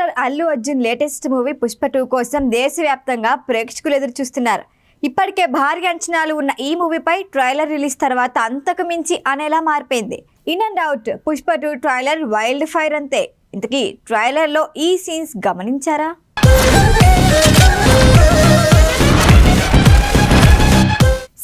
Star Allu Arjun latest movie Pushpa 2 కోసం దేశవ్యాప్తంగా ప్రేక్షకులు ఎదురు చూస్తున్నారు. ఇప్పటికే భారీ అంచనాలు ఉన్న ఈ మూవీపై ట్రైలర్ రిలీజ్ తర్వాత అంతకు మించి అనేలా మారిపోయింది. In and out Pushpa 2 trailer wild fire అంతే. ఇంతకీ ట్రైలర్లో ఈ సీన్స్ గమనించారా?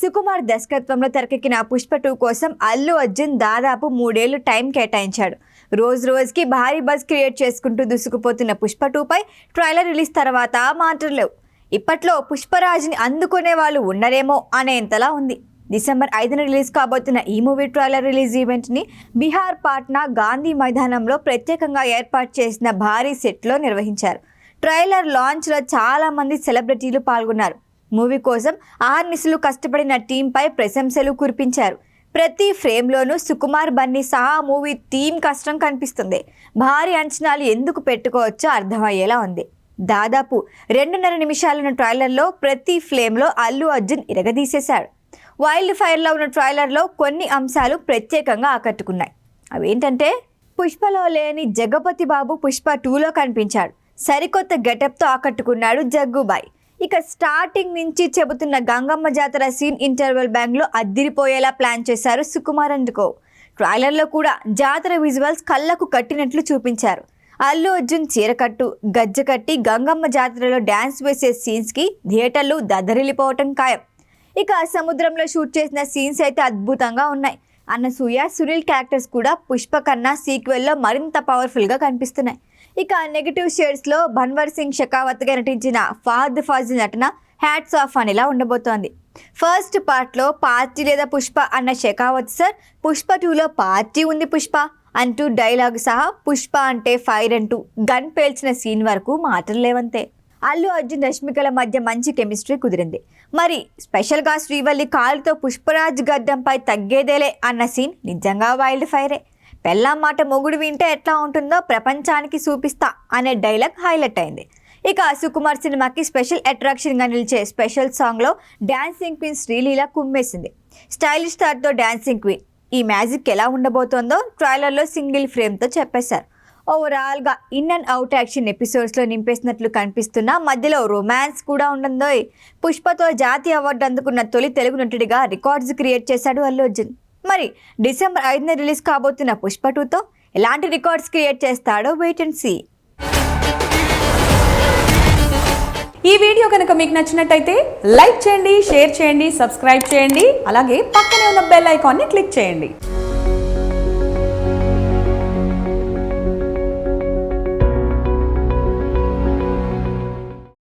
సుకుమార్ దర్శకత్వంలో తెరకెక్కిన పుష్ప 2 కోసం అల్లు అర్జున్ దాదాపు 3 ఏళ్లు టైం కేటాయించాడు. రోజుకి భారీ బజ్ క్రియేట్ చేసుకుంటూ దూసుకుపోతున్న పుష్ప 2 పై ట్రైలర్ రిలీజ్ తర్వాత మాటలు లేవు. ఇప్పట్లో పుష్పరాజ్ని అందుకునే వాళ్ళు ఉండరేమో అనేంతలా ఉంది. డిసెంబర్ 5న రిలీజ్ కాబోతున్న ఈ మూవీ ట్రైలర్ రిలీజ్ ఈవెంట్ని బీహార్ పాట్నా గాంధీ మైదానంలో ప్రత్యేకంగా ఏర్పాటు చేసిన భారీ సెట్లో నిర్వహించారు. ట్రైలర్ లాంచ్లో చాలా మంది సెలబ్రిటీలు పాల్గొన్నారు. మూవీ కోసం ఆర్నిశలు కష్టపడిన టీంపై ప్రశంసలు కురిపించారు. ప్రతి ఫ్రేమ్లోనూ సుకుమార్ బన్నీ సహా మూవీ టీం కష్టం కనిపిస్తుంది. భారీ అంచనాలు ఎందుకు పెట్టుకోవచ్చో అర్థమయ్యేలా ఉంది. దాదాపు 2.5 నిమిషాలున్న ట్రైలర్లో ప్రతి ఫ్రేమ్లో అల్లు అర్జున్ ఇరగదీసేశాడు. వైల్డ్ ఫైర్లో ఉన్న ట్రైలర్లో కొన్ని అంశాలు ప్రత్యేకంగా ఆకట్టుకున్నాయి. అవేంటంటే, పుష్పలో లేని జగపతి బాబు పుష్ప 2లో కనిపించాడు. సరికొత్త గెటప్తో ఆకట్టుకున్నాడు జగ్గుబాయ్. ఇక స్టార్టింగ్ నుంచి చెబుతున్న గంగమ్మ జాతర సీన్ ఇంటర్వెల్ బ్యాంగ్లో అద్దిరిపోయేలా ప్లాన్ చేశారు సుకుమార్ అండ్ కో. ట్రైలర్లో కూడా జాతర విజువల్స్ కళ్ళకు కట్టినట్లు చూపించారు. అల్లు అర్జున్ చీరకట్టు గజ్జ కట్టి గంగమ్మ జాతరలో డ్యాన్స్ వేసే సీన్స్కి థియేటర్లు దద్దరిల్లిపోవటం ఖాయం. ఇక సముద్రంలో షూట్ చేసిన సీన్స్ అయితే అద్భుతంగా ఉన్నాయి. అనసూయ, సునీల్ క్యారెక్టర్స్ కూడా పుష్ప కన్నా సీక్వెల్లో మరింత పవర్ఫుల్గా కనిపిస్తున్నాయి. ఇక నెగిటివ్ షేడ్స్లో బన్వర్ సింగ్ షెకావత్గా నటించిన ఫహద్ ఫాజిల్ నటన హ్యాట్స్ ఆఫ్ అనేలా ఉండబోతోంది. ఫస్ట్ పార్ట్లో పార్టీ లేదా పుష్ప అన్న షెకావత్ సార్ పుష్ప 2లో పార్టీ ఉంది పుష్ప అంటూ డైలాగ్ సహా పుష్ప అంటే ఫైర్ అంటూ గన్ పేల్చిన సీన్ వరకు మాటలు లేవంతే. అల్లు అర్జున్ రష్మికల మధ్య మంచి కెమిస్ట్రీ కుదిరింది. మరి స్పెషల్గా శ్రీవల్లి కాలుతో పుష్పరాజ్ గడ్డంపై తగ్గేదేలే అన్న సీన్ నిజంగా వైల్డ్ ఫైరే. పెళ్ళాం మాట మొగుడు వింటే ఎట్లా ఉంటుందో ప్రపంచానికి చూపిస్తా అనే డైలాగ్ హైలైట్ అయింది. ఇక సుకుమార్ సినిమాకి స్పెషల్ అట్రాక్షన్గా నిలిచే స్పెషల్ సాంగ్లో డాన్సింగ్ క్వీన్ శ్రీలీల కుమ్మేసింది. స్టైలిష్ స్టార్తో డాన్సింగ్ క్వీన్. ఈ మ్యాజిక్ ఎలా ఉండబోతోందో ట్రైలర్లో సింగిల్ ఫ్రేమ్తో చెప్పేశారు. ఓవరాల్గా ఇన్ అండ్ అవుట్ యాక్షన్ ఎపిసోడ్స్లో నింపేసినట్లు కనిపిస్తున్న మధ్యలో రొమాన్స్ కూడా ఉండదో. పుష్పతో జాతీయ అవార్డు అందుకున్న తొలి తెలుగు నటుడిగా రికార్డ్స్ క్రియేట్ చేశాడు అల్లు అర్జున్. మరి డిసెంబర్ 5న రిలీజ్ కాబోతున్న పుష్ప 2తో ఎలాంటి రికార్డ్స్ క్రియేట్ చేస్తాడో వెయిట్ అండ్ సీ. ఈ వీడియో కనుక మీకు నచ్చినట్టయితే లైక్ చేయండి, షేర్ చేయండి, సబ్స్క్రైబ్ చేయండి. అలాగే పక్కనే ఉన్న బెల్ ఐకాన్ని క్లిక్ చేయండి.